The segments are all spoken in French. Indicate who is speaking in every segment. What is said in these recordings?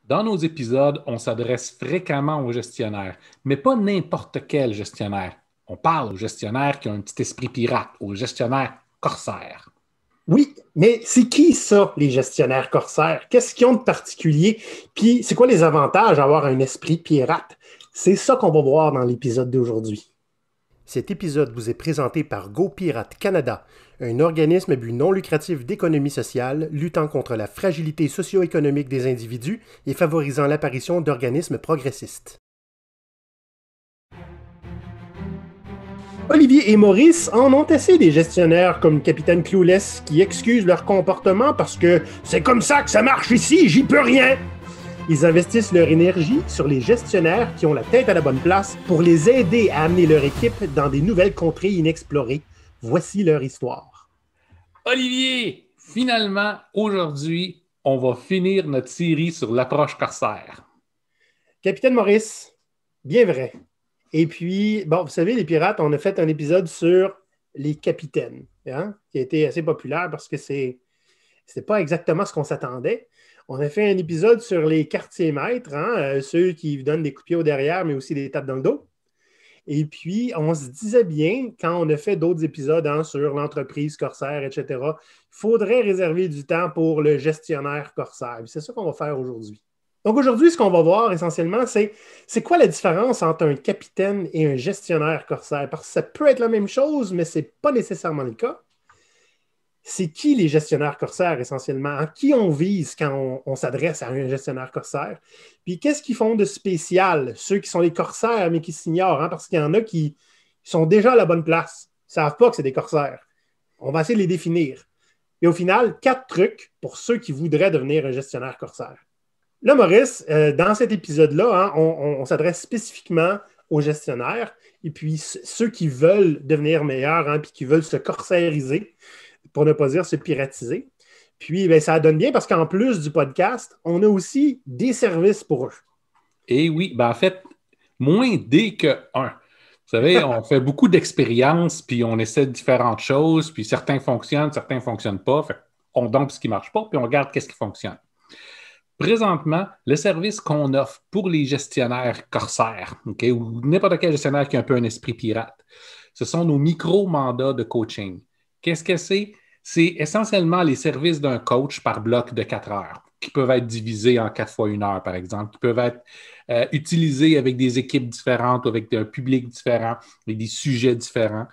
Speaker 1: Dans nos épisodes, on s'adresse fréquemment aux gestionnaires, mais pas n'importe quel gestionnaire. On parle aux gestionnaires qui ont un petit esprit pirate, aux gestionnaires corsaires.
Speaker 2: Oui, mais c'est qui ça, les gestionnaires corsaires? Qu'est-ce qu'ils ont de particulier? Puis, c'est quoi les avantages d'avoir un esprit pirate? C'est ça qu'on va voir dans l'épisode d'aujourd'hui. Cet épisode vous est présenté par GoPirate Canada, un organisme à but non lucratif d'économie sociale luttant contre la fragilité socio-économique des individus et favorisant l'apparition d'organismes progressistes. Olivier et Maurice en ont assez des gestionnaires comme Capitaine Clueless qui excusent leur comportement parce que c'est comme ça que ça marche ici, j'y peux rien. Ils investissent leur énergie sur les gestionnaires qui ont la tête à la bonne place pour les aider à amener leur équipe dans des nouvelles contrées inexplorées. Voici leur histoire.
Speaker 1: Olivier, finalement, aujourd'hui, on va finir notre série sur l'approche corsaire.
Speaker 2: Capitaine Maurice, bien vrai. Et puis, bon, vous savez, les pirates, on a fait un épisode sur les capitaines, hein, qui a été assez populaire parce que c'est pas exactement ce qu'on s'attendait. On a fait un épisode sur les quartiers maîtres, hein, ceux qui vous donnent des coups de pied au derrière, mais aussi des tapes dans le dos. Et puis, on se disait bien, quand on a fait d'autres épisodes hein, sur l'entreprise corsaire, etc., il faudrait réserver du temps pour le gestionnaire corsaire. C'est ça qu'on va faire aujourd'hui. Donc aujourd'hui, ce qu'on va voir essentiellement, c'est quoi la différence entre un capitaine et un gestionnaire corsaire? Parce que ça peut être la même chose, mais ce n'est pas nécessairement le cas. C'est qui les gestionnaires corsaires essentiellement? À qui on vise quand on s'adresse à un gestionnaire corsaire? Puis qu'est-ce qu'ils font de spécial, ceux qui sont les corsaires mais qui s'ignorent? Hein? Parce qu'il y en a qui sont déjà à la bonne place, ils ne savent pas que c'est des corsaires. On va essayer de les définir. Et au final, 4 trucs pour ceux qui voudraient devenir un gestionnaire corsaire. Là, Maurice, dans cet épisode-là, hein, on s'adresse spécifiquement aux gestionnaires et puis ceux qui veulent devenir meilleurs hein, puis qui veulent se corsairiser, pour ne pas dire se piratiser. Puis, ben, ça donne bien parce qu'en plus du podcast, on a aussi des services pour eux.
Speaker 1: Et oui, ben en fait, moins D que 1. Vous savez, on fait beaucoup d'expériences, puis on essaie différentes choses, puis certains fonctionnent, certains ne fonctionnent pas. Fait on dompe ce qui ne marche pas, puis on regarde qu'est-ce qui fonctionne. Présentement, le service qu'on offre pour les gestionnaires corsaires, okay, ou n'importe quel gestionnaire qui a un peu un esprit pirate, ce sont nos micro-mandats de coaching. Qu'est-ce que c'est? C'est essentiellement les services d'un coach par bloc de 4 heures, qui peuvent être divisés en 4 fois 1 heure, par exemple, qui peuvent être utilisés avec des équipes différentes, avec un public différent, avec des sujets différents.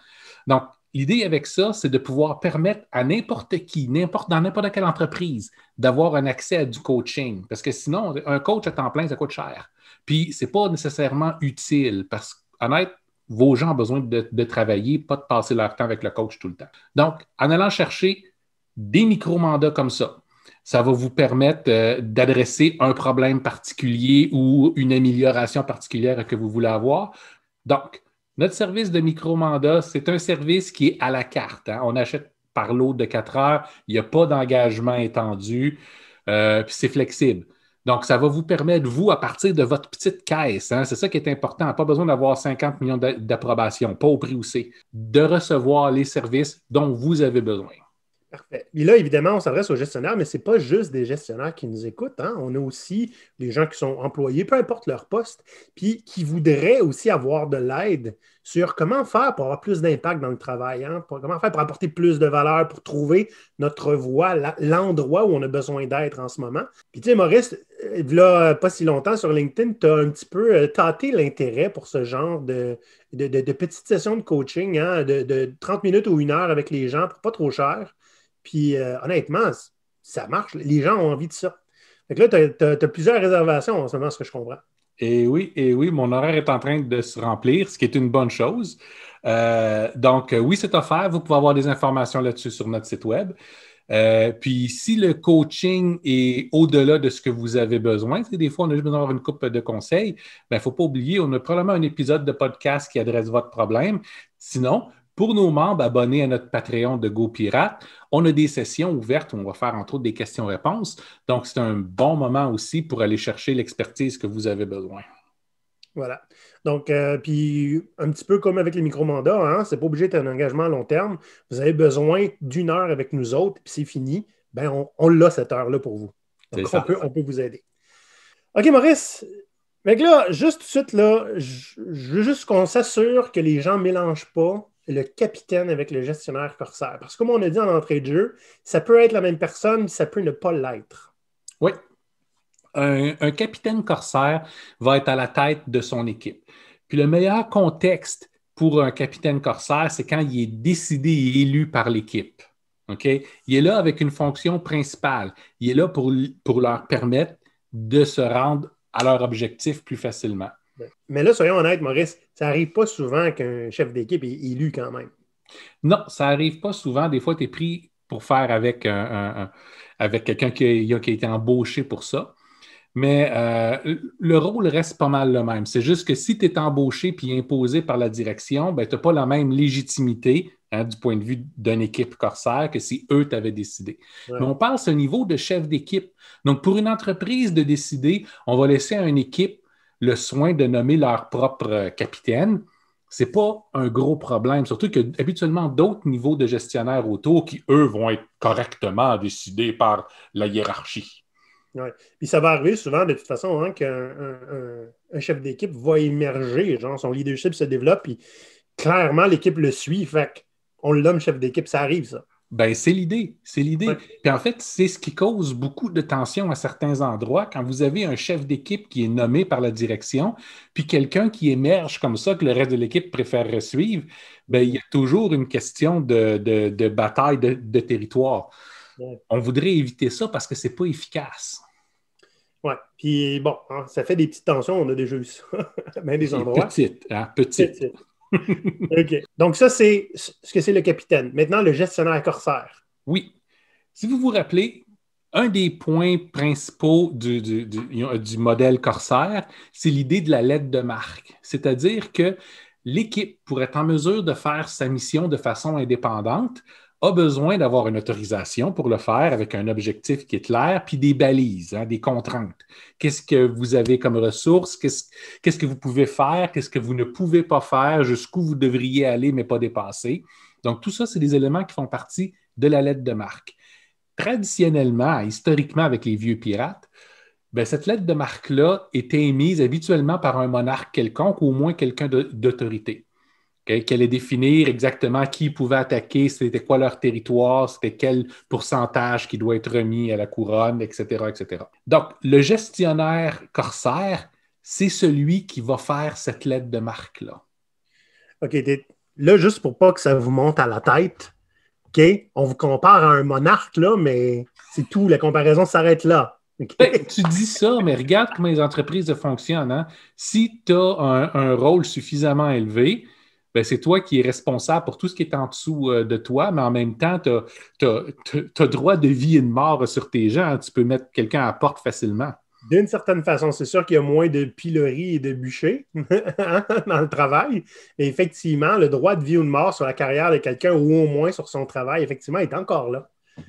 Speaker 1: Donc, l'idée avec ça, c'est de pouvoir permettre à n'importe qui, dans n'importe quelle entreprise, d'avoir un accès à du coaching. Parce que sinon, un coach à temps plein, ça coûte cher. Puis, ce n'est pas nécessairement utile parce qu'honnêtement, vos gens ont besoin de travailler, pas de passer leur temps avec le coach tout le temps. Donc, en allant chercher des micro-mandats comme ça va vous permettre d'adresser un problème particulier ou une amélioration particulière que vous voulez avoir. Donc, notre service de micro-mandat, c'est un service qui est à la carte. Hein. On achète par lot de 4 heures, il n'y a pas d'engagement étendu, puis c'est flexible. Donc, ça va vous permettre, vous, à partir de votre petite caisse, hein, c'est ça qui est important, pas besoin d'avoir 50 millions d'approbation, pas au prix où c'est, de recevoir les services dont vous avez besoin.
Speaker 2: Parfait. Et là, évidemment, on s'adresse aux gestionnaires, mais ce n'est pas juste des gestionnaires qui nous écoutent. Hein. On a aussi des gens qui sont employés, peu importe leur poste, puis qui voudraient aussi avoir de l'aide sur comment faire pour avoir plus d'impact dans le travail, hein, comment faire pour apporter plus de valeur, pour trouver notre voie, l'endroit où on a besoin d'être en ce moment. Puis tu sais, Maurice, là, pas si longtemps sur LinkedIn, tu as un petit peu tâté l'intérêt pour ce genre de petites sessions de coaching, hein, de 30 minutes ou 1 heure avec les gens pour pas trop cher. Puis honnêtement, ça marche. Les gens ont envie de ça. Fait que là, tu as plusieurs réservations en ce moment, ce que je comprends.
Speaker 1: Et oui, mon horaire est en train de se remplir, ce qui est une bonne chose. Donc, oui, c'est offert. Vous pouvez avoir des informations là-dessus sur notre site web. Puis, si le coaching est au-delà de ce que vous avez besoin, des fois, on a juste besoin d'avoir une coupe de conseils, il ne faut pas oublier, on a probablement un épisode de podcast qui adresse votre problème. Sinon, pour nos membres abonnés à notre Patreon de GoPirate, on a des sessions ouvertes où on va faire entre autres des questions-réponses. Donc, c'est un bon moment aussi pour aller chercher l'expertise que vous avez besoin.
Speaker 2: Voilà. Donc, puis un petit peu comme avec les micro-mandats, hein, c'est pas obligé d'être un engagement à long terme. Vous avez besoin d'1 heure avec nous autres, puis c'est fini. Ben, on l'a cette heure-là pour vous.
Speaker 1: C'est
Speaker 2: Donc,
Speaker 1: ça.
Speaker 2: on peut vous aider. OK, Maurice. Mais là, juste tout de suite, là, je veux juste qu'on s'assure que les gens ne mélangent pas le capitaine avec le gestionnaire corsaire. Parce que comme on a dit en entrée de jeu, ça peut être la même personne, ça peut ne pas l'être.
Speaker 1: Oui. Un capitaine corsaire va être à la tête de son équipe. Puis le meilleur contexte pour un capitaine corsaire, c'est quand il est décidé et élu par l'équipe. OK? Il est là avec une fonction principale. Il est là pour leur permettre de se rendre à leur objectif plus facilement.
Speaker 2: Mais là, soyons honnêtes, Maurice, ça n'arrive pas souvent qu'un chef d'équipe est élu quand même.
Speaker 1: Non, ça n'arrive pas souvent. Des fois, tu es pris pour faire avec quelqu'un qui a été embauché pour ça. Mais le rôle reste pas mal le même. C'est juste que si tu es embauché puis imposé par la direction, ben, tu n'as pas la même légitimité du point de vue d'une équipe corsaire que si eux t'avaient décidé.
Speaker 2: Ouais.
Speaker 1: Mais on parle à ce niveau de chef d'équipe. Donc, pour une entreprise de décider, on va laisser à une équipe le soin de nommer leur propre capitaine. Ce n'est pas un gros problème, surtout que habituellement d'autres niveaux de gestionnaires autour qui, eux, vont être correctement décidés par la hiérarchie.
Speaker 2: Ouais. Puis ça va arriver souvent, de toute façon, hein, un chef d'équipe va émerger, genre son leadership se développe, puis clairement, l'équipe le suit, fait qu'on le nomme chef d'équipe, ça arrive, ça.
Speaker 1: Ben, c'est l'idée, c'est l'idée.
Speaker 2: Ouais.
Speaker 1: Puis en fait, c'est ce qui cause beaucoup de tension à certains endroits quand vous avez un chef d'équipe qui est nommé par la direction, puis quelqu'un qui émerge comme ça que le reste de l'équipe préférerait suivre, ben, il y a toujours une question de bataille de territoire.
Speaker 2: Ouais.
Speaker 1: On voudrait éviter ça parce que c'est pas efficace.
Speaker 2: Ouais. Puis bon, hein, ça fait des petites tensions, on a déjà eu ça à bien des endroits.
Speaker 1: Petite, hein, petite.
Speaker 2: Petite. OK. Donc, ça, c'est ce que c'est le capitaine. Maintenant, le gestionnaire corsaire.
Speaker 1: Oui. Si vous vous rappelez, un des points principaux du modèle corsaire, c'est l'idée de la lettre de marque. C'est-à-dire que l'équipe, pour être en mesure de faire sa mission de façon indépendante, a besoin d'avoir une autorisation pour le faire avec un objectif qui est clair, puis des balises, hein, des contraintes. Qu'est-ce que vous avez comme ressources? Qu'est-ce que vous pouvez faire? Qu'est-ce que vous ne pouvez pas faire? Jusqu'où vous devriez aller, mais pas dépasser? Donc, tout ça, c'est des éléments qui font partie de la lettre de marque. Traditionnellement, historiquement, avec les vieux pirates, ben, cette lettre de marque-là était émise habituellement par un monarque quelconque ou au moins quelqu'un d'autorité. Okay? Qui allait définir exactement qui pouvait attaquer, c'était quoi leur territoire, c'était quel pourcentage qui doit être remis à la couronne, etc., etc. Donc, le gestionnaire corsaire, c'est celui qui va faire cette lettre de marque-là.
Speaker 2: OK. Là, juste pour pas que ça vous monte à la tête, OK, on vous compare à un monarque, là, mais c'est tout. La comparaison s'arrête là. Okay.
Speaker 1: Ben, tu dis ça, mais regarde comment les entreprises fonctionnent. Hein? Si tu as un rôle suffisamment élevé, ben, c'est toi qui es responsable pour tout ce qui est en dessous de toi, mais en même temps, tu as droit de vie et de mort sur tes gens. Hein? Tu peux mettre quelqu'un à la porte facilement.
Speaker 2: D'une certaine façon, c'est sûr qu'il y a moins de pilori et de bûchers dans le travail. Mais effectivement, le droit de vie ou de mort sur la carrière de quelqu'un ou au moins sur son travail, effectivement, est encore là.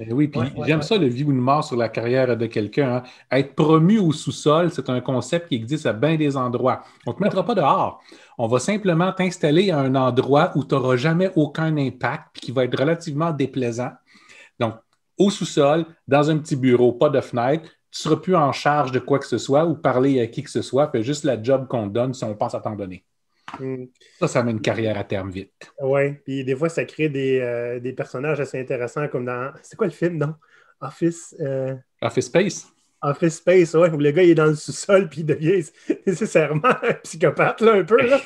Speaker 1: Oui, puis j'aime ça, le vie ou de mort sur la carrière de quelqu'un. Hein. Être promu au sous-sol, c'est un concept qui existe à bien des endroits. On ne te mettra pas dehors. On va simplement t'installer à un endroit où tu n'auras jamais aucun impact puis qui va être relativement déplaisant. Donc, au sous-sol, dans un petit bureau, pas de fenêtre, tu ne seras plus en charge de quoi que ce soit ou parler à qui que ce soit, fais juste la job qu'on te donne si on pense à t'en donner. Ça met une carrière à terme vite.
Speaker 2: Oui, puis des fois, ça crée des personnages assez intéressants comme dans... C'est quoi le film, non? Office
Speaker 1: Space?
Speaker 2: Office Space, oui, où le gars il est dans le sous-sol puis il devient nécessairement un psychopathe, là, un peu, là.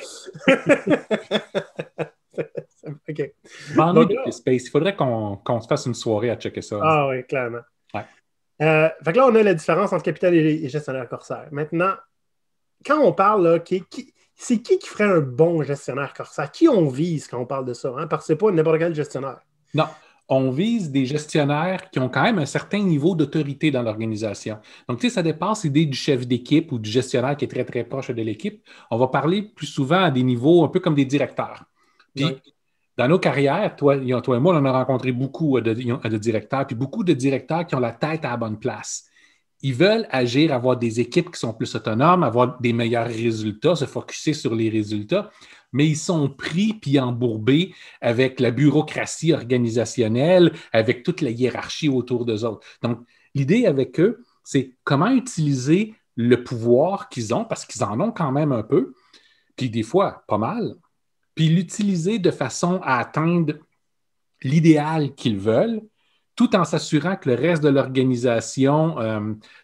Speaker 2: OK.
Speaker 1: Donc, Office Space, il faudrait qu'on se fasse une soirée à checker ça.
Speaker 2: Ah oui, clairement.
Speaker 1: Ouais.
Speaker 2: Fait que là, on a la différence entre capitaine et gestionnaire corsaire. Maintenant, quand on parle, là, c'est qui ferait un bon gestionnaire corsaire? Qui on vise quand on parle de ça? Hein? Parce que c'est pas n'importe quel gestionnaire.
Speaker 1: Non, on vise des gestionnaires qui ont quand même un certain niveau d'autorité dans l'organisation. Donc, tu sais, ça dépasse l'idée du chef d'équipe ou du gestionnaire qui est très, très proche de l'équipe. On va parler plus souvent à des niveaux un peu comme des directeurs. Puis, dans nos carrières, toi et moi, on en a rencontré beaucoup de directeurs, puis beaucoup de directeurs qui ont la tête à la bonne place. Ils veulent agir, avoir des équipes qui sont plus autonomes, avoir des meilleurs résultats, se focusser sur les résultats, mais ils sont pris puis embourbés avec la bureaucratie organisationnelle, avec toute la hiérarchie autour d'eux autres. Donc, l'idée avec eux, c'est comment utiliser le pouvoir qu'ils ont, parce qu'ils en ont quand même un peu, puis des fois pas mal, puis l'utiliser de façon à atteindre l'idéal qu'ils veulent, tout en s'assurant que le reste de l'organisation,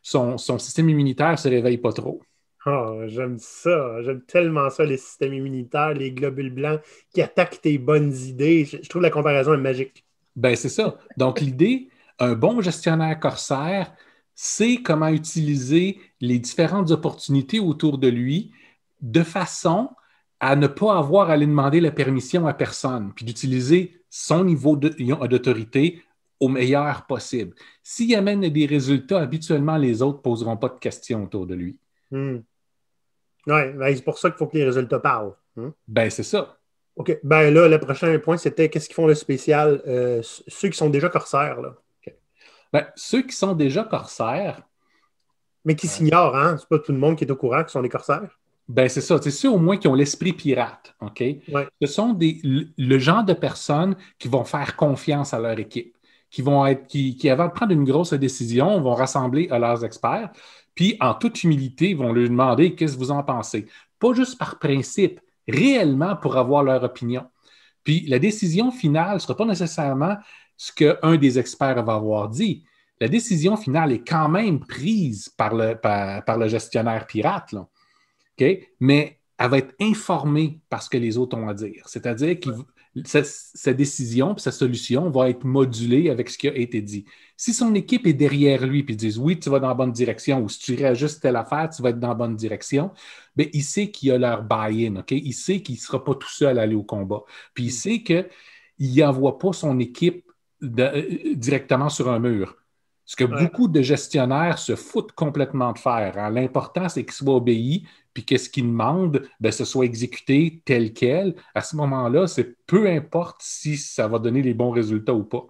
Speaker 1: son système immunitaire ne se réveille pas trop.
Speaker 2: Oh, j'aime ça. J'aime tellement ça, les systèmes immunitaires, les globules blancs qui attaquent tes bonnes idées. Je trouve la comparaison est magique.
Speaker 1: Ben, c'est ça. Donc, l'idée, un bon gestionnaire corsaire sait comment utiliser les différentes opportunités autour de lui de façon à ne pas avoir à aller demander la permission à personne, puis d'utiliser son niveau d'autorité au meilleur possible. S'il amène des résultats, habituellement, les autres ne poseront pas de questions autour de lui.
Speaker 2: Oui, ben, c'est pour ça qu'il faut que les résultats parlent.
Speaker 1: Ben, c'est ça.
Speaker 2: OK. Ben là, le prochain point, c'était qu'est-ce qu'ils font le spécial? Ceux qui sont déjà corsaires, là.
Speaker 1: Okay. Ben, ceux qui sont déjà corsaires.
Speaker 2: Mais qui s'ignorent, hein? C'est pas tout le monde qui est au courant qu'ils sont des corsaires.
Speaker 1: Ben, c'est ça. C'est ceux au moins qui ont l'esprit pirate. OK?
Speaker 2: Ouais.
Speaker 1: Ce sont le genre de personnes qui vont faire confiance à leur équipe, qui avant de prendre une grosse décision, vont rassembler à leurs experts, puis en toute humilité, vont leur demander qu'est-ce que vous en pensez. Pas juste par principe, réellement pour avoir leur opinion. Puis la décision finale ne sera pas nécessairement ce qu'un des experts va avoir dit. La décision finale est quand même prise par le gestionnaire pirate, là. Okay? Mais elle va être informée par ce que les autres ont à dire. C'est-à-dire que sa décision, sa solution va être modulée avec ce qui a été dit. Si son équipe est derrière lui et dit oui, tu vas dans la bonne direction, ou si tu réajustes telle affaire, tu vas être dans la bonne direction, bien, il sait qu'il y a leur buy-in. Okay? Il sait qu'il ne sera pas tout seul à aller au combat. Puis il sait qu'il n'envoie pas son équipe directement sur un mur. Ce que beaucoup de gestionnaires se foutent complètement de faire. Hein? L'important, c'est qu'il soit obéi, puis que ce qu'il demande, ben, ce soit exécuté tel quel. À ce moment-là, c'est peu importe si ça va donner les bons résultats ou pas.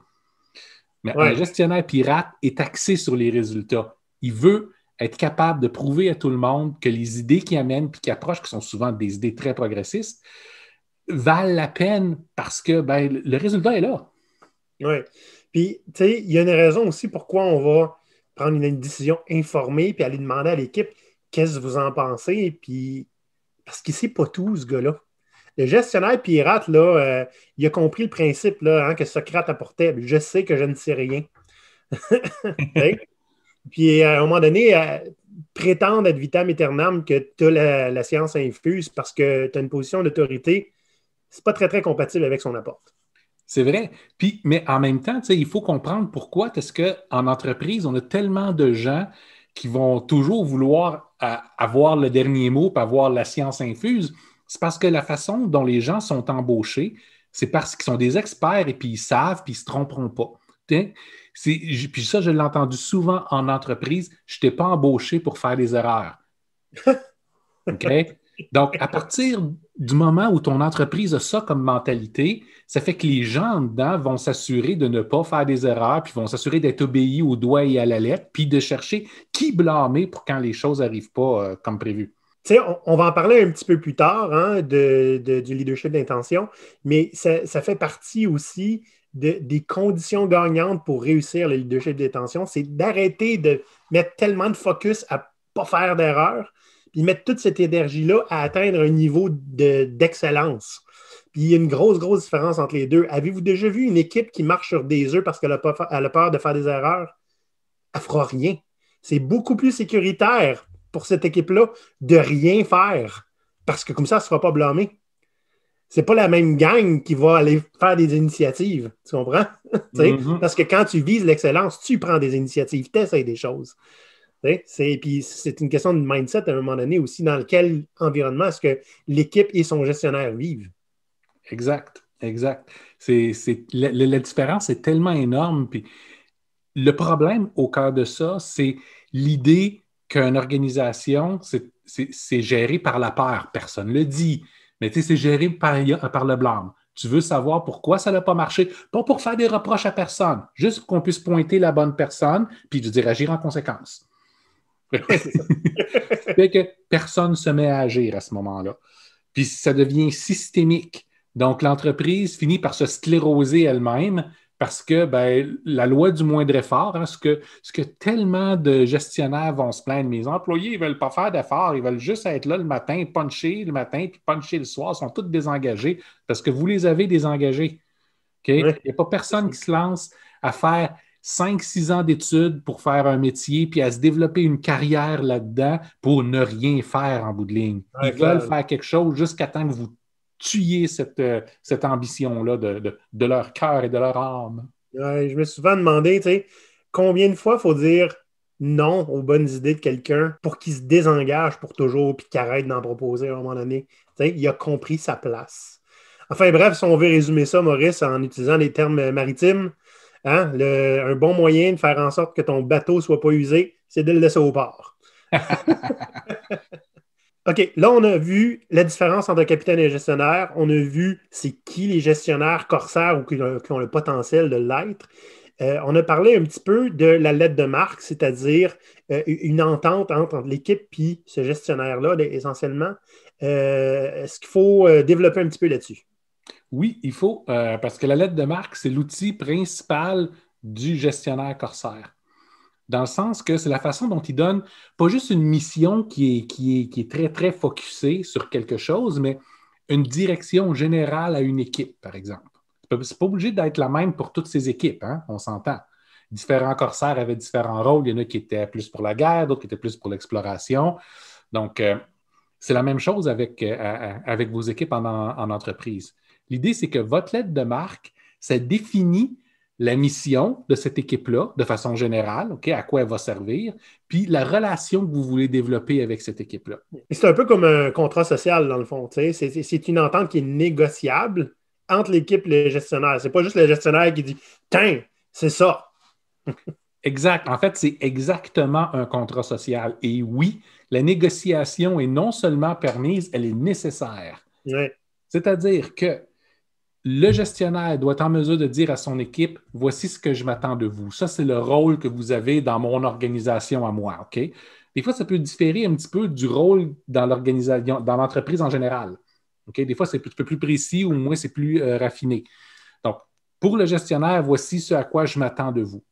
Speaker 1: Mais un gestionnaire pirate est axé sur les résultats. Il veut être capable de prouver à tout le monde que les idées qu'il amène puis qu'il approche, qui sont souvent des idées très progressistes, valent la peine parce que ben, le résultat est là.
Speaker 2: Oui. Puis, tu sais, il y a une raison aussi pourquoi on va prendre une décision informée puis aller demander à l'équipe qu'est-ce que vous en pensez. Puis, parce qu'il ne sait pas tout, ce gars-là. Le gestionnaire pirate, là, il a compris le principe là, hein, que Socrate apportait. Je sais que je ne sais rien. Puis, à un moment donné, prétendre ad vitam aeternam que tu as la science infuse parce que tu as une position d'autorité, c'est pas très, très compatible avec son apport.
Speaker 1: C'est vrai. Puis, mais en même temps, il faut comprendre pourquoi est-ce qu'en entreprise, on a tellement de gens qui vont toujours vouloir avoir le dernier mot et avoir la science infuse. C'est parce que la façon dont les gens sont embauchés, c'est parce qu'ils sont des experts et puis ils savent puis ils ne se tromperont pas. Puis ça, je l'ai entendu souvent en entreprise. Je ne t'ai pas embauché pour faire des erreurs. OK? Donc, à partir du moment où ton entreprise a ça comme mentalité, ça fait que les gens dedans vont s'assurer de ne pas faire des erreurs, puis vont s'assurer d'être obéis au doigt et à la lettre, puis de chercher qui blâmer pour quand les choses n'arrivent pas comme prévu.
Speaker 2: Tu sais, on va en parler un petit peu plus tard hein, du leadership d'intention, mais ça fait partie aussi des conditions gagnantes pour réussir le leadership d'intention, c'est d'arrêter de mettre tellement de focus à ne pas faire d'erreurs, puis mettre toute cette énergie-là à atteindre un niveau d'excellence. Puis il y a une grosse, grosse différence entre les deux. Avez-vous déjà vu une équipe qui marche sur des œufs parce qu'elle a peur de faire des erreurs? Elle ne fera rien. C'est beaucoup plus sécuritaire pour cette équipe-là de rien faire parce que comme ça, elle ne se fera pas blâmer. C'est pas la même gang qui va aller faire des initiatives. Tu comprends? Mm-hmm. Parce que quand tu vises l'excellence, tu prends des initiatives, tu essaies des choses. Puis c'est une question de mindset à un moment donné aussi dans quel environnement est-ce que l'équipe et son gestionnaire vivent.
Speaker 1: Exact. La différence est tellement énorme. Puis le problème au cœur de ça, c'est l'idée qu'une organisation, c'est géré par la peur. Personne ne le dit, mais c'est géré par le blâme. Tu veux savoir pourquoi ça n'a pas marché, pas pour faire des reproches à personne, juste pour qu'on puisse pointer la bonne personne, puis agir en conséquence. Fait que personne ne se met à agir à ce moment-là. Puis ça devient systémique. Donc, l'entreprise finit par se scléroser elle-même Parce que ben, la loi du moindre effort, hein, ce que tellement de gestionnaires vont se plaindre, mes employés, ils ne veulent pas faire d'efforts, ils veulent juste être là le matin, puncher le matin, puis puncher le soir, ils sont tous désengagés parce que vous les avez désengagés. Okay?
Speaker 2: Ouais.
Speaker 1: Il n'y a pas personne qui se lance à faire 5-6 ans d'études pour faire un métier puis à se développer une carrière là-dedans pour ne rien faire en bout de ligne.
Speaker 2: Ouais,
Speaker 1: Ils veulent
Speaker 2: clair.
Speaker 1: faire quelque chose jusqu'à temps que vous tuiez cette ambition-là de leur cœur et de leur âme.
Speaker 2: Ouais, je me suis souvent demandé, tu sais, combien de fois il faut dire non aux bonnes idées de quelqu'un pour qu'il se désengage pour toujours puis qu'il arrête d'en proposer à un moment donné. Tu sais, il a compris sa place. Enfin bref, si on veut résumer ça, Maurice, en utilisant les termes maritimes, hein, un bon moyen de faire en sorte que ton bateau ne soit pas usé, c'est de le laisser au port. OK, là, on a vu la différence entre capitaine et gestionnaire. On a vu c'est qui les gestionnaires corsaires ou qui ont le potentiel de l'être. On a parlé un petit peu de la lettre de marque, c'est-à-dire une entente entre l'équipe et ce gestionnaire-là, essentiellement. Est-ce qu'il faut développer un petit peu là-dessus?
Speaker 1: Oui, il faut, parce que la lettre de marque, c'est l'outil principal du gestionnaire corsaire. Dans le sens que c'est la façon dont il donne pas juste une mission qui est très, très focusée sur quelque chose, mais une direction générale à une équipe, par exemple. C'est pas obligé d'être la même pour toutes ces équipes, hein, on s'entend. Différents corsaires avaient différents rôles. Il y en a qui étaient plus pour la guerre, d'autres qui étaient plus pour l'exploration. Donc, c'est la même chose avec vos équipes en entreprise. L'idée, c'est que votre lettre de marque, ça définit la mission de cette équipe-là, de façon générale, OK, à quoi elle va servir, puis la relation que vous voulez développer avec cette équipe-là.
Speaker 2: C'est un peu comme un contrat social, dans le fond. C'est une entente qui est négociable entre l'équipe et le gestionnaire. C'est pas juste le gestionnaire qui dit « Tiens, c'est ça! »
Speaker 1: Exact. En fait, c'est exactement un contrat social. Et oui, la négociation est non seulement permise, elle est nécessaire.
Speaker 2: Ouais.
Speaker 1: C'est-à-dire que le gestionnaire doit être en mesure de dire à son équipe, voici ce que je m'attends de vous. Ça, c'est le rôle que vous avez dans mon organisation à moi. OK? Des fois, ça peut différer un petit peu du rôle dans l'organisation, dans l'entreprise en général. OK? Des fois, c'est un peu plus précis ou moins c'est plus raffiné. Donc, pour le gestionnaire, voici ce à quoi je m'attends de vous.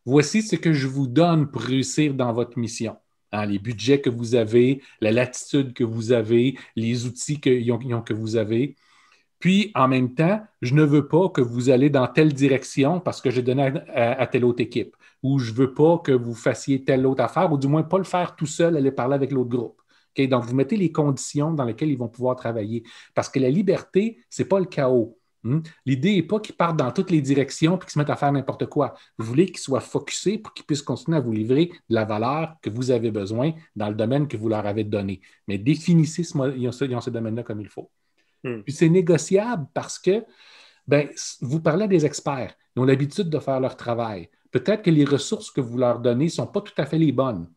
Speaker 1: Voici ce que je vous donne pour réussir dans votre mission. Hein, les budgets que vous avez, la latitude que vous avez, les outils que vous avez. Puis, en même temps, je ne veux pas que vous allez dans telle direction parce que j'ai donné à telle autre équipe. Ou je ne veux pas que vous fassiez telle autre affaire, ou du moins pas le faire tout seul, aller parler avec l'autre groupe. Okay? Donc, vous mettez les conditions dans lesquelles ils vont pouvoir travailler. Parce que la liberté, ce n'est pas le chaos. L'idée n'est pas qu'ils partent dans toutes les directions et qu'ils se mettent à faire n'importe quoi. Vous voulez qu'ils soient focusés pour qu'ils puissent continuer à vous livrer de la valeur que vous avez besoin dans le domaine que vous leur avez donné. Mais définissez ce domaine-là comme il faut. Puis c'est négociable parce que ben, vous parlez des experts. Ils ont l'habitude de faire leur travail. Peut-être que les ressources que vous leur donnez ne sont pas tout à fait les bonnes.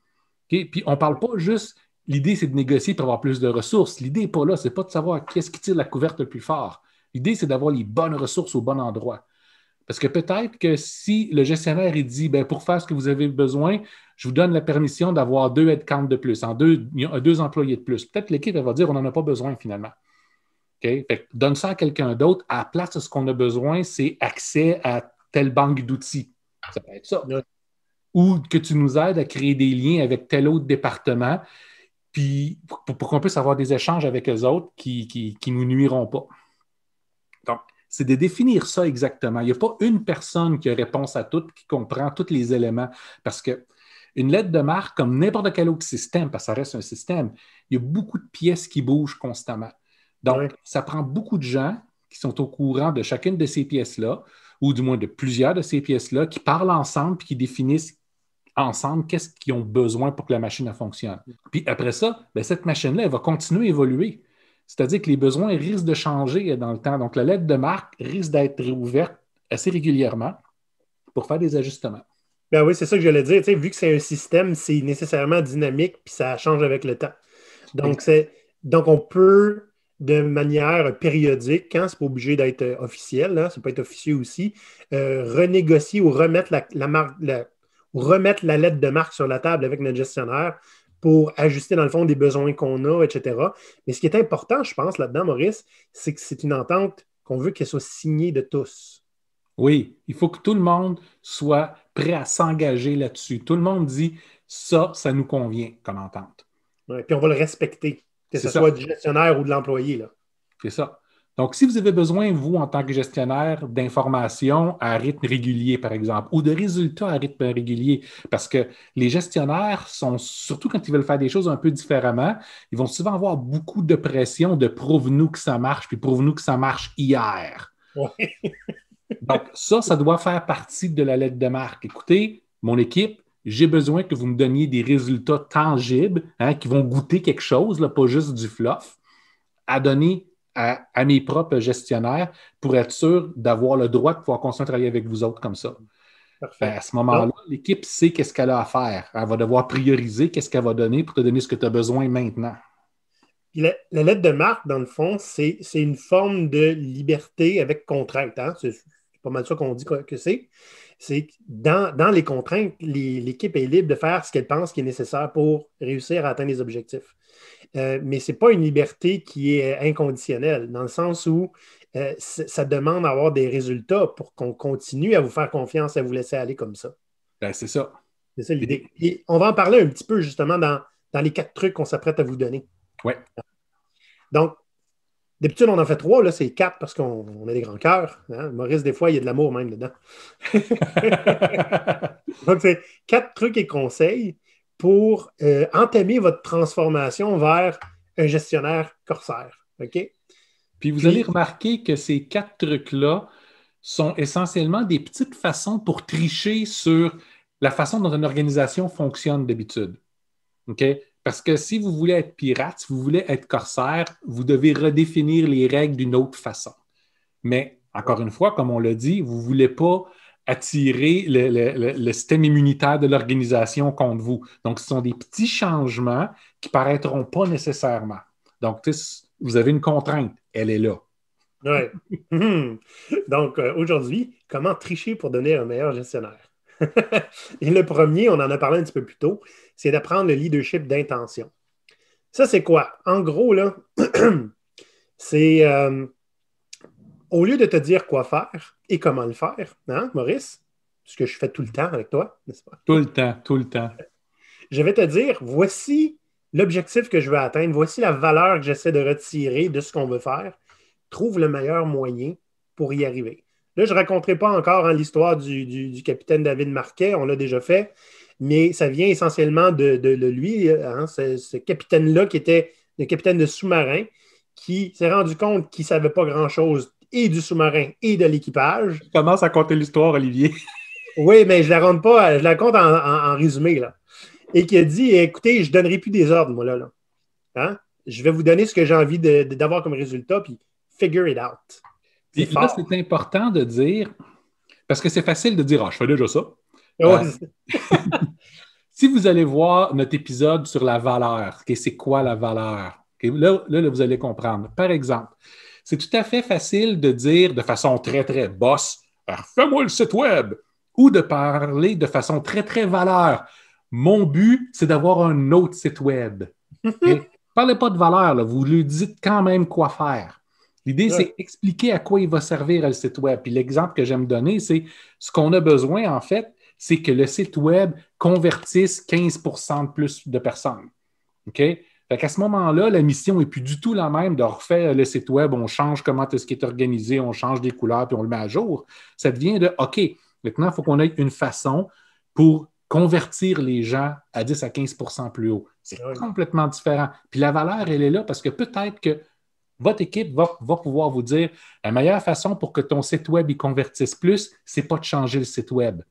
Speaker 1: Okay? Puis on ne parle pas juste, l'idée c'est de négocier pour avoir plus de ressources. L'idée n'est pas là, ce n'est pas de savoir qui est-ce qui tire la couverte le plus fort. L'idée, c'est d'avoir les bonnes ressources au bon endroit. Parce que peut-être que si le gestionnaire il dit, ben, pour faire ce que vous avez besoin, je vous donne la permission d'avoir 2 headcounts de plus, deux employés de plus. Peut-être l'équipe elle va dire, on n'en a pas besoin finalement. Okay? Fait que donne ça à quelqu'un d'autre. À la place de ce qu'on a besoin, c'est accès à telle banque d'outils. Ça peut être ça.
Speaker 2: Ouais.
Speaker 1: Ou que tu nous aides à créer des liens avec tel autre département, puis pour qu'on puisse avoir des échanges avec eux autres qui nous nuiront pas. Donc, c'est de définir ça exactement. Il n'y a pas une personne qui a réponse à tout, qui comprend tous les éléments. Parce qu'une lettre de marque, comme n'importe quel autre système, parce que ça reste un système, il y a beaucoup de pièces qui bougent constamment. Donc, ça prend beaucoup de gens qui sont au courant de chacune de ces pièces-là, ou du moins de plusieurs de ces pièces-là, qui parlent ensemble et qui définissent ensemble qu'est-ce qu'ils ont besoin pour que la machine fonctionne. Puis après ça, bien, cette machine-là, elle va continuer à évoluer. C'est-à-dire que les besoins risquent de changer dans le temps. Donc, la lettre de marque risque d'être réouverte assez régulièrement pour faire des ajustements.
Speaker 2: Ben oui, c'est ça que j'allais dire. Tu sais, vu que c'est un système, c'est nécessairement dynamique puis ça change avec le temps. Donc on peut, de manière périodique, quand c'est pas obligé d'être officiel, hein, ça peut être officieux aussi, renégocier ou remettre remettre la lettre de marque sur la table avec notre gestionnaire pour ajuster, dans le fond, des besoins qu'on a, etc. Mais ce qui est important, je pense, là-dedans, Maurice, c'est que c'est une entente qu'on veut qu'elle soit signée de tous.
Speaker 1: Oui, il faut que tout le monde soit prêt à s'engager là-dessus. Tout le monde dit ça, ça nous convient comme entente.
Speaker 2: Ouais, puis on va le respecter, que
Speaker 1: C'est
Speaker 2: ce soit
Speaker 1: ça.
Speaker 2: du gestionnaire ou de l'employé, là.
Speaker 1: C'est ça. Donc, si vous avez besoin, vous, en tant que gestionnaire, d'informations à rythme régulier, par exemple, ou de résultats à rythme régulier, parce que les gestionnaires sont, surtout quand ils veulent faire des choses un peu différemment, ils vont souvent avoir beaucoup de pression de prouve-nous que ça marche, puis prouve-nous que ça marche hier.
Speaker 2: Ouais.
Speaker 1: Donc, ça doit faire partie de la lettre de marque. Écoutez, mon équipe, j'ai besoin que vous me donniez des résultats tangibles, hein, qui vont goûter quelque chose, là, pas juste du fluff, à donner à mes propres gestionnaires pour être sûr d'avoir le droit de pouvoir continuer à travailler avec vous autres comme ça. Ben,
Speaker 2: Parfait.
Speaker 1: à ce moment-là,
Speaker 2: Donc,
Speaker 1: l'équipe sait qu'est-ce qu'elle a à faire. Elle va devoir prioriser qu'est-ce qu'elle va donner pour te donner ce que tu as besoin maintenant.
Speaker 2: puis la lettre de marque, dans le fond, c'est une forme de liberté avec contrainte. Hein? C'est pas mal ça qu'on dit que c'est. C'est que dans les contraintes, l'équipe est libre de faire ce qu'elle pense qui est nécessaire pour réussir à atteindre les objectifs. Mais ce n'est pas une liberté qui est inconditionnelle, dans le sens où ça demande d'avoir des résultats pour qu'on continue à vous faire confiance, à vous laisser aller comme ça.
Speaker 1: Ben, c'est ça.
Speaker 2: C'est ça l'idée. Et on va en parler un petit peu justement dans les 4 trucs qu'on s'apprête à vous donner.
Speaker 1: Oui.
Speaker 2: Donc, d'habitude, on en fait 3, là, c'est 4 parce qu'on a des grands cœurs. Hein? Maurice, des fois, il y a de l'amour même dedans. Donc, c'est 4 trucs et conseils pour entamer votre transformation vers un gestionnaire corsaire. OK?
Speaker 1: Puis vous allez
Speaker 2: Puis,
Speaker 1: remarquer que ces 4 trucs-là sont essentiellement des petites façons pour tricher sur la façon dont une organisation fonctionne d'habitude. OK? Parce que si vous voulez être pirate, si vous voulez être corsaire, vous devez redéfinir les règles d'une autre façon. Mais encore une fois, comme on l'a dit, vous ne voulez pas attirer le système immunitaire de l'organisation contre vous. Donc, ce sont des petits changements qui ne paraîtront pas nécessairement. Donc, vous avez une contrainte, elle est là.
Speaker 2: ouais. Donc, aujourd'hui, comment tricher pour devenir un meilleur gestionnaire? Et le premier, on en a parlé un petit peu plus tôt, c'est d'apprendre le leadership d'intention. Ça, c'est quoi? En gros, là, c'est au lieu de te dire quoi faire et comment le faire, hein, Maurice? Ce que je fais tout le temps avec toi, n'est-ce pas?
Speaker 1: Tout le temps, tout le temps.
Speaker 2: Je vais te dire, voici l'objectif que je veux atteindre, voici la valeur que j'essaie de retirer de ce qu'on veut faire. Trouve le meilleur moyen pour y arriver. Là, je ne raconterai pas encore l'histoire du capitaine David Marquet, on l'a déjà fait, mais ça vient essentiellement de lui, hein, ce capitaine-là qui était le capitaine de sous-marin, qui s'est rendu compte qu'il ne savait pas grand-chose et du sous-marin et de l'équipage.
Speaker 1: Je commence à compter l'histoire, Olivier.
Speaker 2: Oui, mais je ne la raconte pas, je la raconte en résumé, là. Et qui a dit, écoutez, je ne donnerai plus des ordres, moi, là. Hein? Je vais vous donner ce que j'ai envie d'avoir comme résultat, puis figure it out.
Speaker 1: Puis
Speaker 2: C'est
Speaker 1: là,
Speaker 2: fort.
Speaker 1: c'est important de dire, parce que c'est facile de dire, ah, je fais déjà ça.
Speaker 2: Ouais,
Speaker 1: Si vous allez voir notre épisode sur la valeur, c'est quoi la valeur? Là, vous allez comprendre. Par exemple, c'est tout à fait facile de dire de façon très, très boss, fais-moi le site web, ou de parler de façon très, très valeur. Mon but, c'est d'avoir un autre site web. Ne parlez pas de valeur, là, vous lui dites quand même quoi faire. L'idée, c'est expliquer à quoi il va servir le site web. Puis l'exemple que j'aime donner, c'est ce qu'on a besoin, en fait, c'est que le site web convertisse 15% de plus de personnes. OK? Fait qu'à ce moment-là, la mission n'est plus du tout la même de refaire le site web, on change comment est-ce qui est organisé, on change des couleurs, puis on le met à jour. Ça devient de OK, maintenant, il faut qu'on ait une façon pour convertir les gens à 10 à 15% plus haut. C'est complètement différent. Puis la valeur, elle est là parce que peut-être que votre équipe va pouvoir vous dire la meilleure façon pour que ton site web y convertisse plus, c'est pas de changer le site web.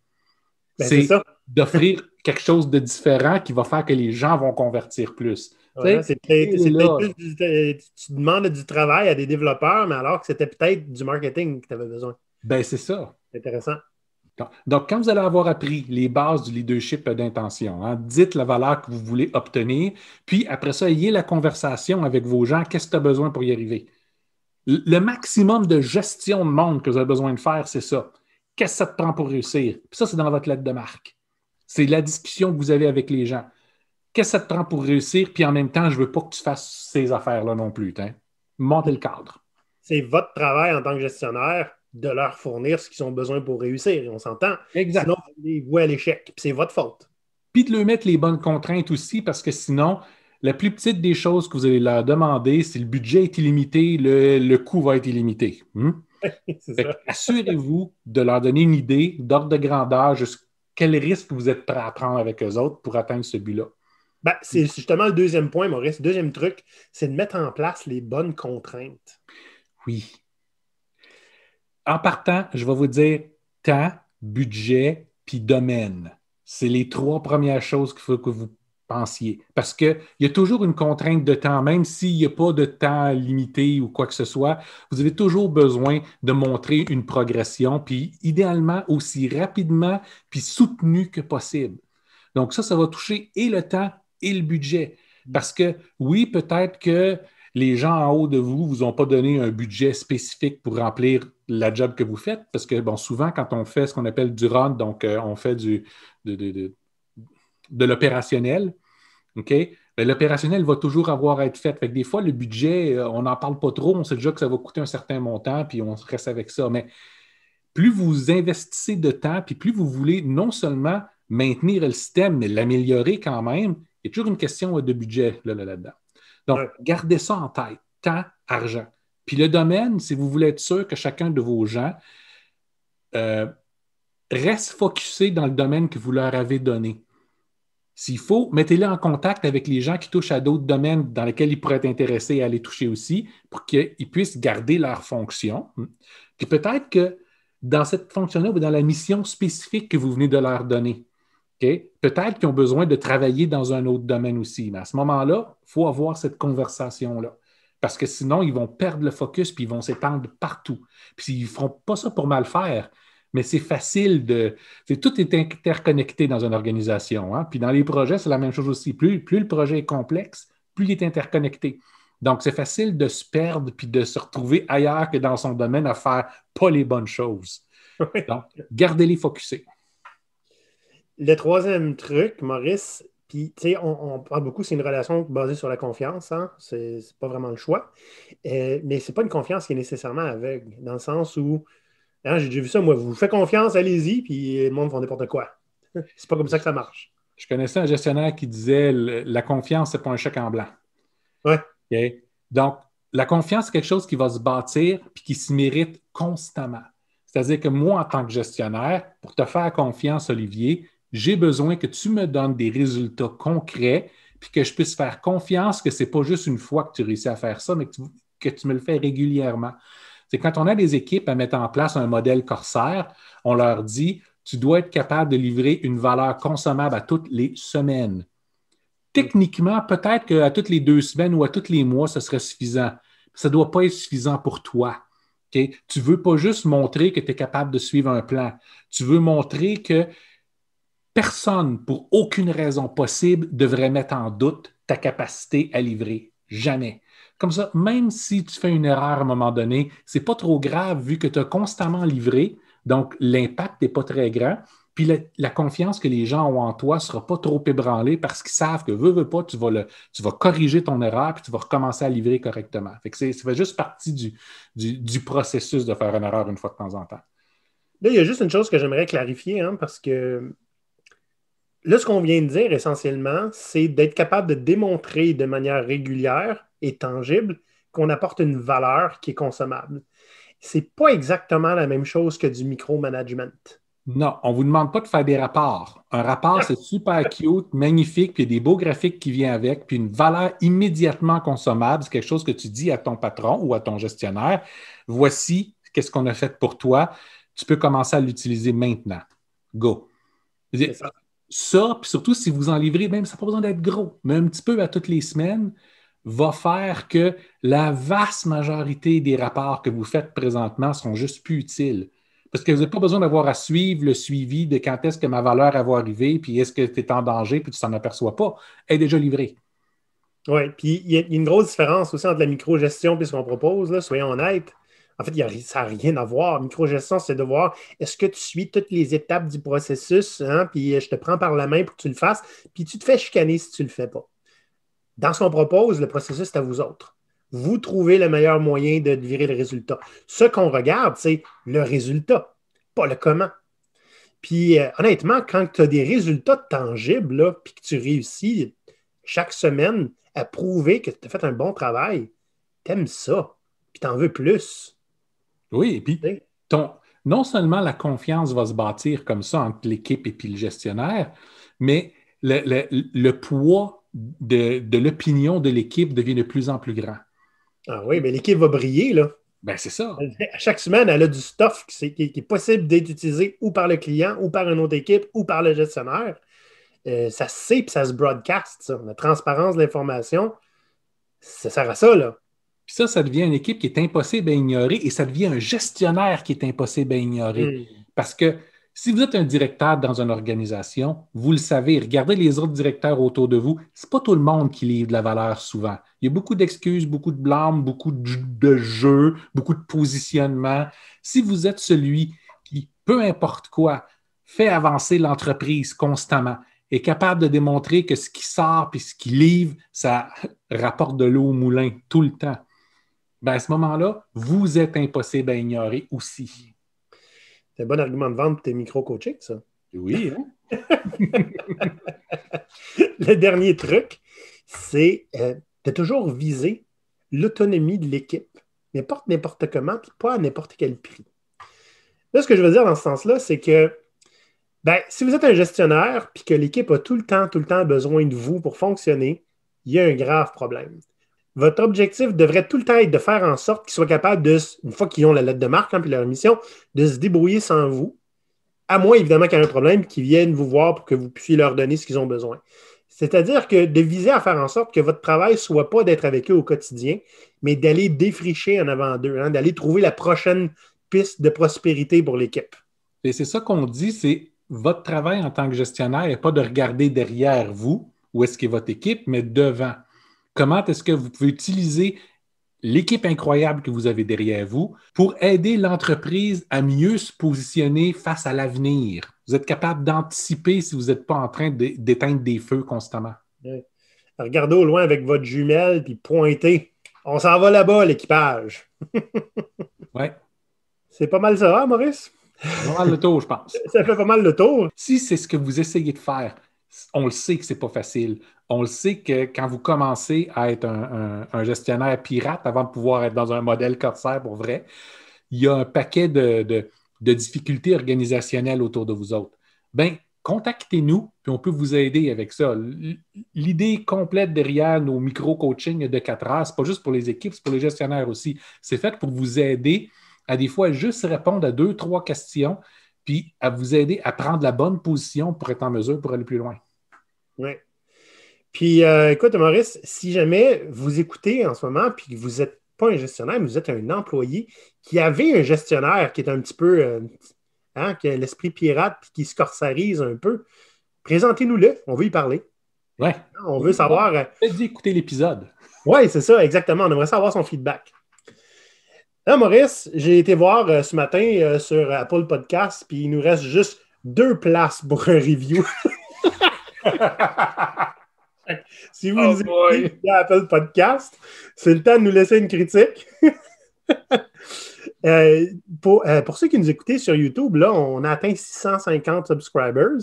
Speaker 2: ben,
Speaker 1: C'est d'offrir quelque chose de différent qui va faire que les gens vont convertir plus.
Speaker 2: Ouais, c'est peut-être plus tu demandes du travail à des développeurs, mais alors que c'était peut-être du marketing que tu avais besoin.
Speaker 1: Ben, c'est ça.
Speaker 2: C'est intéressant.
Speaker 1: Donc, quand vous allez avoir appris les bases du leadership d'intention, hein, dites la valeur que vous voulez obtenir, puis après ça, ayez la conversation avec vos gens. Qu'est-ce que tu as besoin pour y arriver? Le maximum de gestion de monde que vous avez besoin de faire, c'est ça. Qu'est-ce que ça te prend pour réussir? Puis ça, c'est dans votre lettre de marque. C'est la discussion que vous avez avec les gens. Qu'est-ce que ça te prend pour réussir? Puis en même temps, je ne veux pas que tu fasses ces affaires-là non plus. Montez le cadre.
Speaker 2: C'est votre travail en tant que gestionnaire de leur fournir ce qu'ils ont besoin pour réussir. Et on s'entend.
Speaker 1: Exact.
Speaker 2: Sinon, vous les vouez à l'échec. Puis c'est votre faute.
Speaker 1: Puis de leur mettre les bonnes contraintes aussi, parce que sinon, la plus petite des choses que vous allez leur demander, si le budget est illimité, le coût va être illimité.
Speaker 2: C'est
Speaker 1: Fait
Speaker 2: ça.
Speaker 1: assurez-vous de leur donner une idée d'ordre de grandeur, jusqu'à quel risque vous êtes prêt à prendre avec eux autres pour atteindre ce but-là.
Speaker 2: Ben, c'est justement le deuxième point, Maurice. Deuxième truc, c'est de mettre en place les bonnes contraintes.
Speaker 1: Oui. En partant, je vais vous dire temps, budget, puis domaine. C'est les trois premières choses qu'il faut que vous pensiez. Parce qu'il y a toujours une contrainte de temps, même s'il n'y a pas de temps limité ou quoi que ce soit, vous avez toujours besoin de montrer une progression, puis idéalement aussi rapidement, puis soutenu que possible. Donc ça va toucher et le temps et le budget. Parce que oui, peut-être que les gens en haut de vous ne vous ont pas donné un budget spécifique pour remplir la job que vous faites, parce que bon, souvent, quand on fait ce qu'on appelle du run, donc on fait de l'opérationnel, OK? Ben, l'opérationnel va toujours avoir à être fait. Fait que des fois, le budget, on n'en parle pas trop, on sait déjà que ça va coûter un certain montant, puis on reste avec ça. Mais plus vous investissez de temps, puis plus vous voulez non seulement maintenir le système, mais l'améliorer quand même, il y a toujours une question de budget là-dedans. Donc, gardez ça en tête. Temps, argent. Puis le domaine, si vous voulez être sûr que chacun de vos gens reste focusé dans le domaine que vous leur avez donné. S'il faut, mettez-les en contact avec les gens qui touchent à d'autres domaines dans lesquels ils pourraient être intéressés à aller toucher aussi pour qu'ils puissent garder leur fonction. Puis peut-être que dans cette fonction-là ou dans la mission spécifique que vous venez de leur donner, okay, peut-être qu'ils ont besoin de travailler dans un autre domaine aussi. Mais à ce moment-là, il faut avoir cette conversation-là. Parce que sinon, ils vont perdre le focus puis ils vont s'étendre partout. Puis ils ne feront pas ça pour mal faire. Mais c'est facile de... tout est interconnecté dans une organisation. Hein? Puis dans les projets, c'est la même chose aussi. Plus le projet est complexe, plus il est interconnecté. Donc, c'est facile de se perdre puis de se retrouver ailleurs que dans son domaine à faire pas les bonnes choses. Donc, gardez-les focusés.
Speaker 2: Le troisième truc, Maurice, puis tu sais, on parle beaucoup, c'est une relation basée sur la confiance, hein? C'est pas vraiment le choix. Mais c'est pas une confiance qui est nécessairement aveugle, dans le sens où hein, j'ai déjà vu ça, moi, vous faites confiance, allez-y, puis le monde fait n'importe quoi. C'est pas comme ça que ça marche.
Speaker 1: Je connaissais un gestionnaire qui disait la confiance, c'est pas un chèque en blanc.
Speaker 2: Ouais.
Speaker 1: Okay? Donc, la confiance, c'est quelque chose qui va se bâtir puis qui se mérite constamment. C'est-à-dire que moi, en tant que gestionnaire, pour te faire confiance, Olivier, j'ai besoin que tu me donnes des résultats concrets puis que je puisse faire confiance que ce n'est pas juste une fois que tu réussis à faire ça, mais que tu me le fais régulièrement. C'est quand on a des équipes à mettre en place un modèle Corsair, on leur dit, tu dois être capable de livrer une valeur consommable à toutes les semaines. Techniquement, peut-être qu'à toutes les 2 semaines ou à tous les mois, ce serait suffisant. Ça ne doit pas être suffisant pour toi. Okay? Tu ne veux pas juste montrer que tu es capable de suivre un plan. Tu veux montrer que personne, pour aucune raison possible, devrait mettre en doute ta capacité à livrer. Jamais. Comme ça, même si tu fais une erreur à un moment donné, ce n'est pas trop grave vu que tu as constamment livré, donc l'impact n'est pas très grand. Puis la confiance que les gens ont en toi ne sera pas trop ébranlée parce qu'ils savent que veux pas, tu vas corriger ton erreur puis tu vas recommencer à livrer correctement. Fait que ça fait juste partie du processus de faire une erreur une fois de temps en temps.
Speaker 2: Là, il y a juste une chose que j'aimerais clarifier, hein, parce que là, ce qu'on vient de dire essentiellement, c'est d'être capable de démontrer de manière régulière et tangible qu'on apporte une valeur qui est consommable. C'est pas exactement la même chose que du micromanagement.
Speaker 1: Non, on ne vous demande pas de faire des rapports. Un rapport, c'est super cute, magnifique, puis il y a des beaux graphiques qui viennent avec, puis une valeur immédiatement consommable, c'est quelque chose que tu dis à ton patron ou à ton gestionnaire. Voici qu'est-ce qu'on a fait pour toi. Tu peux commencer à l'utiliser maintenant. Go. Ça, puis surtout si vous en livrez, même ça n'a pas besoin d'être gros, mais un petit peu à toutes les semaines, va faire que la vaste majorité des rapports que vous faites présentement sont juste plus utiles. Parce que vous n'avez pas besoin d'avoir à suivre le suivi de quand est-ce que ma valeur va arriver, puis est-ce que tu es en danger, puis tu ne t'en aperçois pas. Elle est déjà livrée.
Speaker 2: Oui, puis il y a une grosse différence aussi entre la microgestion et ce qu'on propose, là, soyons honnêtes. En fait, ça n'a rien à voir. Microgestion, c'est de voir est-ce que tu suis toutes les étapes du processus, hein, puis je te prends par la main pour que tu le fasses, puis tu te fais chicaner si tu ne le fais pas. Dans ce qu'on propose, le processus, c'est à vous autres. vous trouvez le meilleur moyen de virer le résultat. Ce qu'on regarde, c'est le résultat, pas le comment. Puis honnêtement, quand tu as des résultats tangibles, là, puis que tu réussis chaque semaine à prouver que tu as fait un bon travail, t'aimes ça, puis t'en veux plus.
Speaker 1: Oui, et puis
Speaker 2: Tu sais?
Speaker 1: non seulement la confiance va se bâtir comme ça entre l'équipe et puis le gestionnaire, mais le poids de l'opinion de l'équipe devient de plus en plus grand.
Speaker 2: Ah oui, mais l'équipe va briller, là.
Speaker 1: Ben, c'est ça.
Speaker 2: À chaque semaine, elle a du stuff qui est possible d'être utilisé ou par le client, ou par une autre équipe, ou par le gestionnaire. Ça se sait puis ça se broadcast, ça. La transparence de l'information, ça sert à ça, là.
Speaker 1: Puis ça devient une équipe qui est impossible à ignorer et ça devient un gestionnaire qui est impossible à ignorer. Parce que si vous êtes un directeur dans une organisation, vous le savez, regardez les autres directeurs autour de vous, c'est pas tout le monde qui livre de la valeur souvent. Il y a beaucoup d'excuses, beaucoup de blâmes, beaucoup de jeux, beaucoup de positionnement. Si vous êtes celui qui, peu importe quoi, fait avancer l'entreprise constamment, est capable de démontrer que ce qui sort et ce qui livre, ça rapporte de l'eau au moulin tout le temps, ben à ce moment-là, vous êtes impossible à ignorer aussi.
Speaker 2: C'est un bon argument de vente pour tes micro-coachings, ça.
Speaker 1: Oui, hein?
Speaker 2: Le dernier truc, c'est de toujours viser l'autonomie de l'équipe. N'importe comment, puis pas à n'importe quel prix. Là, ce que je veux dire dans ce sens-là, c'est que si vous êtes un gestionnaire puis que l'équipe a tout le temps besoin de vous pour fonctionner, il y a un grave problème. Votre objectif devrait tout le temps être de faire en sorte qu'ils soient capables de, une fois qu'ils ont la lettre de marque puis leur mission, de se débrouiller sans vous, à moins évidemment qu'il y ait un problème, qu'ils viennent vous voir pour que vous puissiez leur donner ce qu'ils ont besoin. C'est-à-dire que de viser à faire en sorte que votre travail ne soit pas d'être avec eux au quotidien, mais d'aller défricher en avant d'eux, hein, d'aller trouver la prochaine piste de prospérité pour l'équipe.
Speaker 1: Et c'est ça qu'on dit, c'est votre travail en tant que gestionnaire n'est pas de regarder derrière vous, où est-ce qu'est votre équipe, mais devant. Comment est-ce que vous pouvez utiliser l'équipe incroyable que vous avez derrière vous pour aider l'entreprise à mieux se positionner face à l'avenir? Vous êtes capable d'anticiper si vous n'êtes pas en train d'éteindre des feux constamment.
Speaker 2: Oui. Regardez au loin avec votre jumelle puis pointez. On s'en va là-bas, l'équipage.
Speaker 1: Oui.
Speaker 2: C'est pas mal ça, hein, Maurice?
Speaker 1: Ça fait pas mal le tour, je pense.
Speaker 2: Ça fait pas mal le tour.
Speaker 1: Si c'est ce que vous essayez de faire, on le sait que c'est pas facile. On le sait que quand vous commencez à être un gestionnaire pirate avant de pouvoir être dans un modèle corsaire pour vrai, il y a un paquet de difficultés organisationnelles autour de vous autres. Bien, contactez-nous, puis on peut vous aider avec ça. L'idée complète derrière nos micro-coachings de 4 heures, c'est pas juste pour les équipes, c'est pour les gestionnaires aussi. C'est fait pour vous aider à des fois juste répondre à 2-3 questions, puis à vous aider à prendre la bonne position pour être en mesure pour aller plus loin.
Speaker 2: Oui. Puis, écoute, Maurice, si jamais vous écoutez en ce moment, puis que vous n'êtes pas un gestionnaire, mais vous êtes un employé qui avait un gestionnaire qui est un petit peu, qui a l'esprit pirate, puis qui se corsarise un peu, présentez-nous-le, on veut y parler.
Speaker 1: Ouais.
Speaker 2: On veut savoir.
Speaker 1: Faites-y écouter l'épisode.
Speaker 2: Oui, c'est ça, exactement. On aimerait savoir son feedback. Là, Maurice, j'ai été voir ce matin sur Apple Podcast, puis il nous reste juste 2 places pour un review. Si vous nous écoutez via Apple Podcast, c'est le temps de nous laisser une critique. Pour ceux qui nous écoutaient sur YouTube, là, on a atteint 650 subscribers.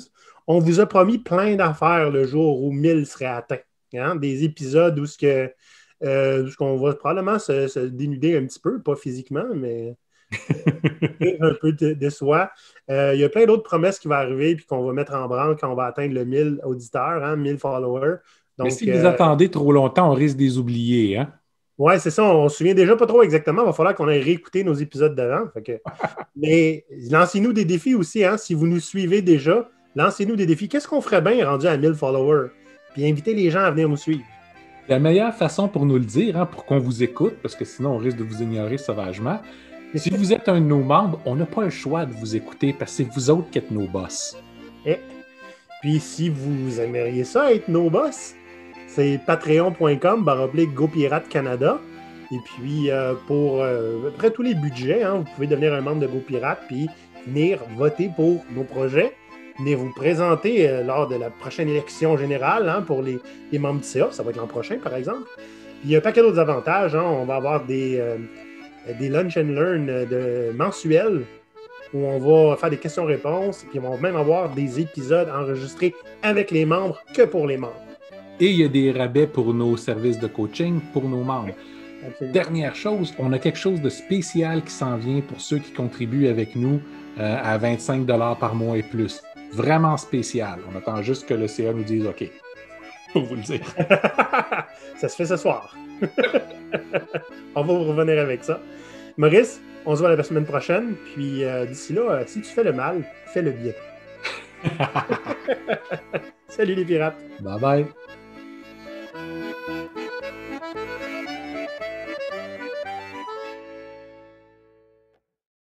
Speaker 2: On vous a promis plein d'affaires le jour où 1000 seraient atteints. Hein? Des épisodes où on va probablement se dénuder un petit peu, pas physiquement, mais un peu de soi. Il y a plein d'autres promesses qui vont arriver puis qu'on va mettre en branle quand on va atteindre le 1000 auditeurs, hein, 1000 followers. Donc,
Speaker 1: mais si vous attendez trop longtemps, on risque de les oublier. Hein?
Speaker 2: Oui, c'est ça. On ne se souvient déjà pas trop exactement. Il va falloir qu'on aille réécouter nos épisodes d'avant. Mais lancez-nous des défis aussi. Hein, si vous nous suivez déjà, lancez-nous des défis. Qu'est-ce qu'on ferait bien rendu à 1000 followers? Puis invitez les gens à venir nous suivre.
Speaker 1: La meilleure façon pour nous le dire, hein, pour qu'on vous écoute, parce que sinon on risque de vous ignorer sauvagement, si vous êtes un de nos membres, on n'a pas le choix de vous écouter parce que c'est vous autres qui êtes nos boss.
Speaker 2: Et puis si vous aimeriez ça être nos boss, c'est patreon.com/GoPirate Canada. Et puis pour à peu près tous les budgets, hein, vous pouvez devenir un membre de GoPirate puis venir voter pour nos projets. Venez vous présenter lors de la prochaine élection générale, hein, pour les membres du CA. Ça va être l'an prochain, par exemple. Il y a un paquet d'autres avantages. Hein. On va avoir des lunch and learn mensuels où on va faire des questions-réponses, puis on va même avoir des épisodes enregistrés avec les membres que pour les membres.
Speaker 1: Et il y a des rabais pour nos services de coaching pour nos membres. Absolument. Dernière chose, on a quelque chose de spécial qui s'en vient pour ceux qui contribuent avec nous à 25 $ par mois et plus. Vraiment spécial. On attend juste que le CA nous dise OK. Pour vous le dire.
Speaker 2: Ça se fait ce soir. On va vous revenir avec ça. Maurice, on se voit la semaine prochaine. Puis d'ici là, si tu fais le mal, fais le bien. Salut les pirates.
Speaker 1: Bye bye.